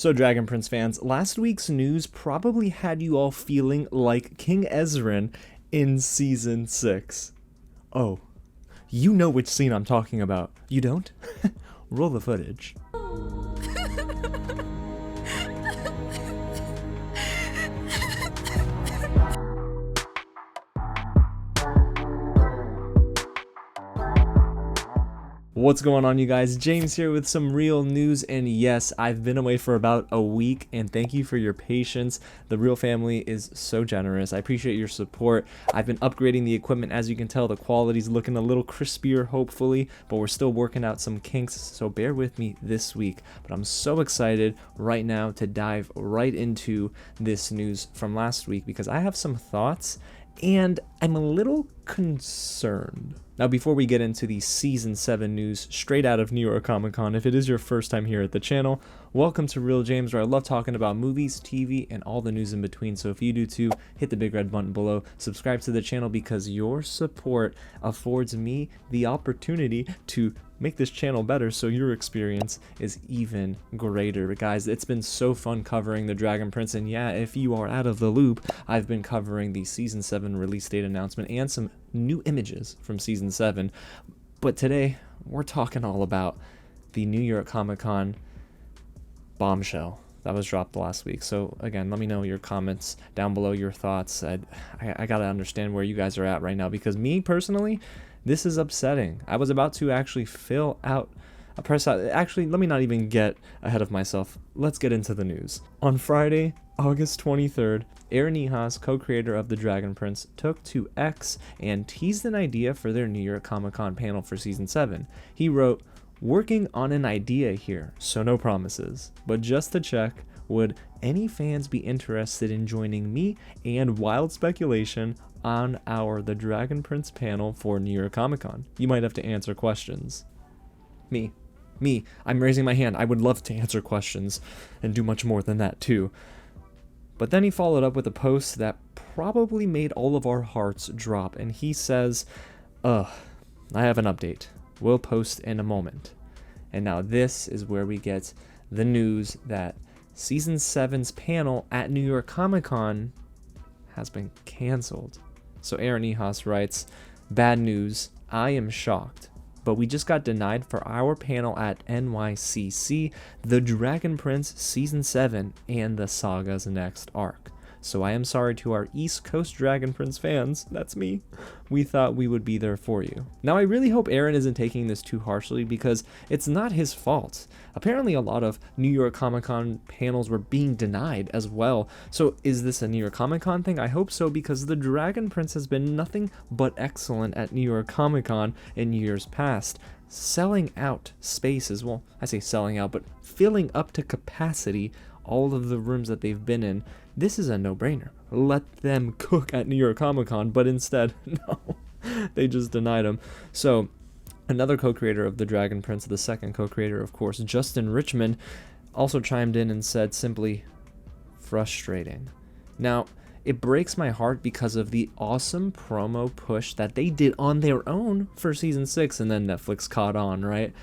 So Dragon Prince fans, last week's news probably had you all feeling like King Ezran in Season 6. Oh, you know which scene I'm talking about. You don't? Roll the footage. What's going on, you guys? James here with some real news, and yes, I've been away for about a week, and thank you for your patience. The Real family is so generous. I appreciate your support. I've been upgrading the equipment. As you can tell, the quality's looking a little crispier, hopefully, but we're still working out some kinks, so bear with me this week. But I'm so excited right now to dive right into this news from last week because I have some thoughts, and I'm a little concerned. Now, before we get into the Season 7 news straight out of New York Comic Con, if it is your first time here at the channel, welcome to Real James, where I love talking about movies, TV, and all the news in between. So if you do too, hit the big red button below, subscribe to the channel, because your support affords me the opportunity to make this channel better so your experience is even greater. But guys, it's been so fun covering the Dragon Prince, and yeah, if you are out of the loop, I've been covering the Season 7 release date announcement and some new images from Season 7. But today, we're talking all about the New York Comic Con bombshell that was dropped last week. So again, let me know your comments down below, your thoughts. I gotta understand where you guys are at right now, because me personally, this is upsetting. I was about to actually fill out a press out. Actually, let me not even get ahead of myself. Let's get into the news. On Friday, August 23rd, Ehasz, co-creator of The Dragon Prince, took to X and teased an idea for their New York Comic Con panel for Season 7. He wrote, "Working on an idea here, so no promises. But just to check, would any fans be interested in joining me and wild speculation on our The Dragon Prince panel for New York Comic Con? You might have to answer questions." Me, I'm raising my hand. I would love to answer questions and do much more than that too. But then he followed up with a post that probably made all of our hearts drop, and he says, I have an update. We'll post in a moment. And now this is where we get the news that Season 7's panel at New York Comic Con has been canceled. So Ehasz writes, "Bad news, I am shocked. But we just got denied for our panel at NYCC, The Dragon Prince Season 7 and the saga's next arc. So I am sorry to our East Coast Dragon Prince fans," that's me, "we thought we would be there for you." Now, I really hope Aaron isn't taking this too harshly, because it's not his fault. Apparently a lot of New York Comic Con panels were being denied as well. So is this a New York Comic Con thing? I hope so, because the Dragon Prince has been nothing but excellent at New York Comic Con in years past, selling out spaces. Well, I say selling out, but filling up to capacity all of the rooms that they've been in. This is a no-brainer. Let them cook at New York Comic Con, but instead, no, they just denied him. So another co-creator of The Dragon Prince, the second co-creator, of course, Justin Richmond, also chimed in and said simply, "Frustrating." Now, it breaks my heart because of the awesome promo push that they did on their own for Season 6, and then Netflix caught on, right?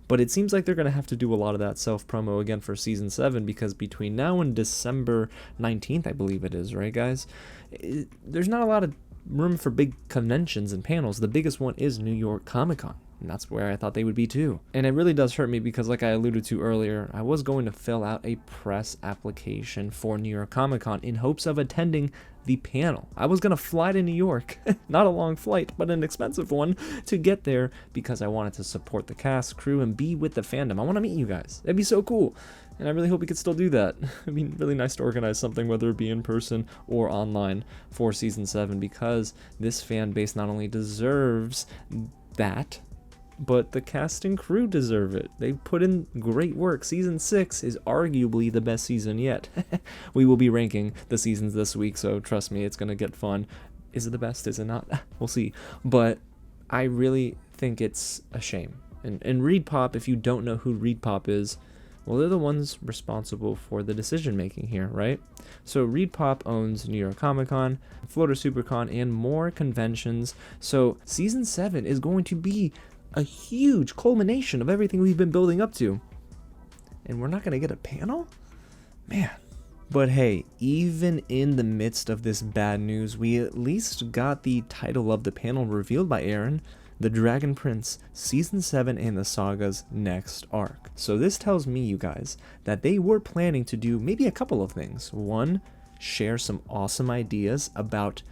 But it seems like they're going to have to do a lot of that self-promo again for Season 7, because between now and December 19th, I believe it is, right, guys? There's not a lot of room for big conventions and panels. The biggest one is New York Comic Con, and that's where I thought they would be too. And it really does hurt me because, like I alluded to earlier, I was going to fill out a press application for New York Comic Con in hopes of attending the panel. I was going to fly to New York, not a long flight, but an expensive one, to get there, because I wanted to support the cast, crew, and be with the fandom. I want to meet you guys. It'd be so cool. And I really hope we could still do that. It'd be really nice to organize something, whether it be in person or online, for Season 7, because this fan base not only deserves that, but the cast and crew deserve it. They put in great work. Season 6 is arguably the best season yet. We will be ranking the seasons this week, so trust me, it's going to get fun. Is it the best? Is it not? We'll see. But I really think it's a shame. And ReedPop, if you don't know who ReedPop is, well, they're the ones responsible for the decision making here, right? So ReedPop owns New York Comic Con, Florida SuperCon, and more conventions. So Season 7 is going to be a huge culmination of everything we've been building up to. And we're not going to get a panel? Man. But hey, even in the midst of this bad news, we at least got the title of the panel revealed by Aaron, The Dragon Prince, Season 7 and the Saga's next arc. So this tells me, you guys, that they were planning to do maybe a couple of things. One, share some awesome ideas about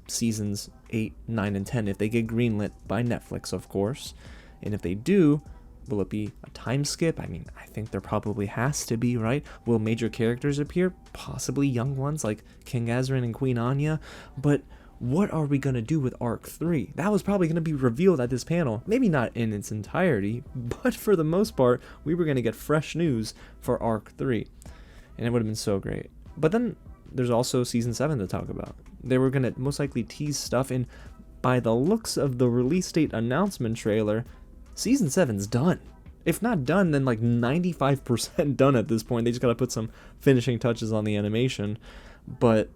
Seasons 8, 9, and 10 if they get greenlit by Netflix, of course. And if they do, will it be a time skip? I mean, I think there probably has to be, right? Will major characters appear? Possibly young ones like King Azrin and Queen Anya. But what are we going to do with Arc 3? That was probably going to be revealed at this panel. Maybe not in its entirety, but for the most part, we were going to get fresh news for Arc 3. And it would have been so great. But then there's also Season 7 to talk about. They were going to most likely tease stuff, and by the looks of the release date announcement trailer, Season 7's done. If not done, then like 95% done at this point. They just gotta put some finishing touches on the animation. But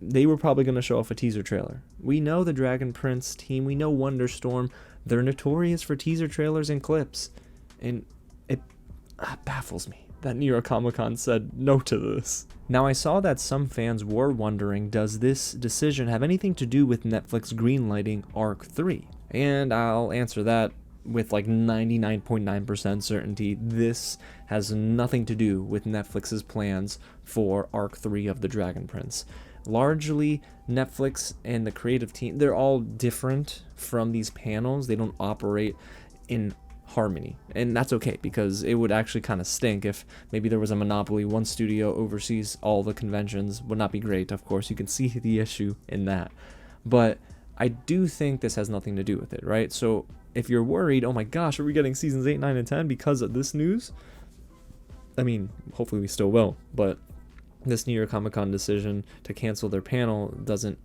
they were probably gonna show off a teaser trailer. We know the Dragon Prince team, we know Wonderstorm. They're notorious for teaser trailers and clips. And it baffles me that New York Comic Con said no to this. Now, I saw that some fans were wondering, does this decision have anything to do with Netflix greenlighting Arc 3? And I'll answer that with like 99.9% certainty. This has nothing to do with Netflix's plans for Arc 3 of The Dragon Prince. Largely, Netflix and the creative team, they're all different from these panels. They don't operate in harmony, and that's okay, because it would actually kind of stink if maybe there was a monopoly. One studio oversees all the conventions. Would not be great, of course. You can see the issue in that. But I do think this has nothing to do with it, right? So if you're worried, oh my gosh, are we getting seasons 8, 9, and 10 because of this news? I mean, hopefully we still will, but this New York Comic Con decision to cancel their panel doesn't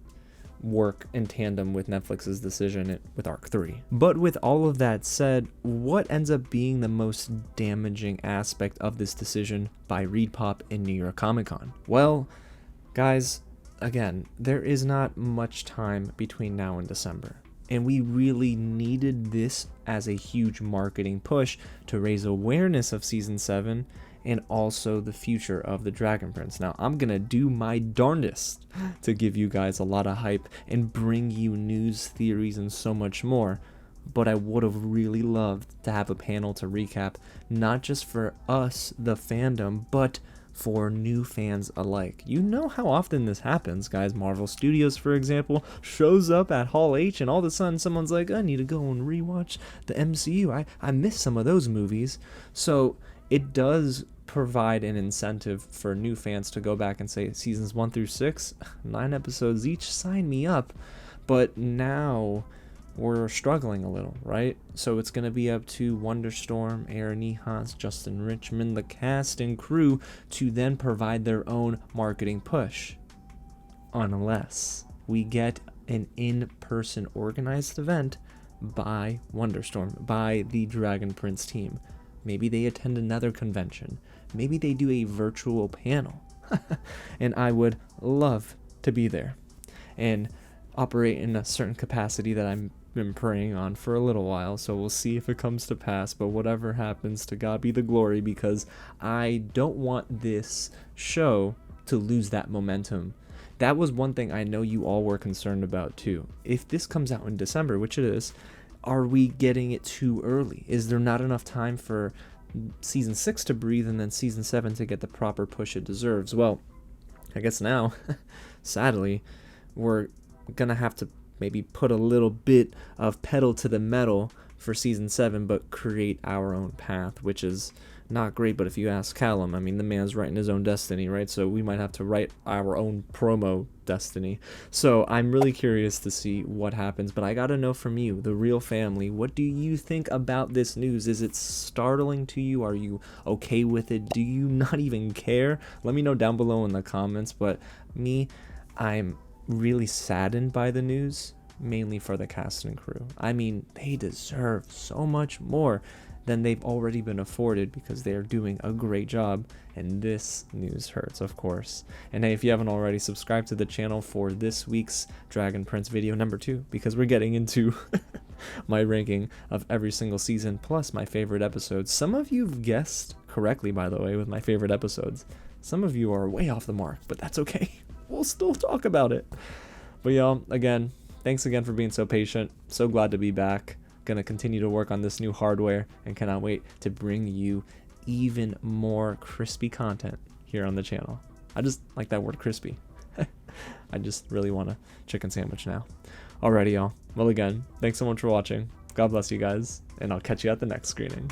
work in tandem with Netflix's decision with Arc 3. But with all of that said, what ends up being the most damaging aspect of this decision by ReedPop and New York Comic Con? Well, guys, again, there is not much time between now and December. And we really needed this as a huge marketing push to raise awareness of Season 7 and also the future of the Dragon Prince. Now, I'm gonna do my darndest to give you guys a lot of hype and bring you news, theories, and so much more. But I would have really loved to have a panel to recap, not just for us, the fandom, but for new fans alike. You know how often this happens, guys. Marvel Studios, for example, shows up at Hall H and all of a sudden someone's like, I need to go and rewatch the MCU. I missed some of those movies. So it does provide an incentive for new fans to go back and say, seasons 1 through 6, 9 episodes each, sign me up. But now we're struggling a little, right? So it's going to be up to Wonderstorm, Aaron Ehasz, Justin Richmond, the cast and crew to then provide their own marketing push. Unless we get an in-person organized event by Wonderstorm, by the Dragon Prince team. Maybe they attend another convention. Maybe they do a virtual panel. And I would love to be there and operate in a certain capacity that I've been praying on for a little while. So we'll see if it comes to pass. But whatever happens, to God be the glory, because I don't want this show to lose that momentum. That was one thing I know you all were concerned about too. If this comes out in December, which it is, are we getting it too early? Is there not enough time for season 6 to breathe and then season 7 to get the proper push it deserves? Well, I guess now, sadly, we're gonna have to maybe put a little bit of pedal to the metal for season 7, but create our own path, which is not great. But if you ask Callum, I mean, the man's writing his own destiny, right? So we might have to write our own promo destiny. So I'm really curious to see what happens, but I gotta know from you, the real family, what do you think about this news? Is it startling to you? Are you okay with it? Do you not even care? Let me know down below in the comments. But me, I'm really saddened by the news, mainly for the cast and crew. I mean, they deserve so much more than they've already been afforded, because they are doing a great job, and this news hurts, of course. And hey, if you haven't already, subscribe to the channel for this week's Dragon Prince video number 2, because we're getting into my ranking of every single season, plus my favorite episodes. Some of you've guessed correctly, by the way, with my favorite episodes. Some of you are way off the mark, but that's okay. We'll still talk about it. But y'all, again, thanks again for being so patient. So glad to be back. Gonna continue to work on this new hardware and cannot wait to bring you even more crispy content here on the channel. I just like that word crispy. I just really want a chicken sandwich now. Alrighty, y'all. Well, again, thanks so much for watching. God bless you guys, and I'll catch you at the next screening.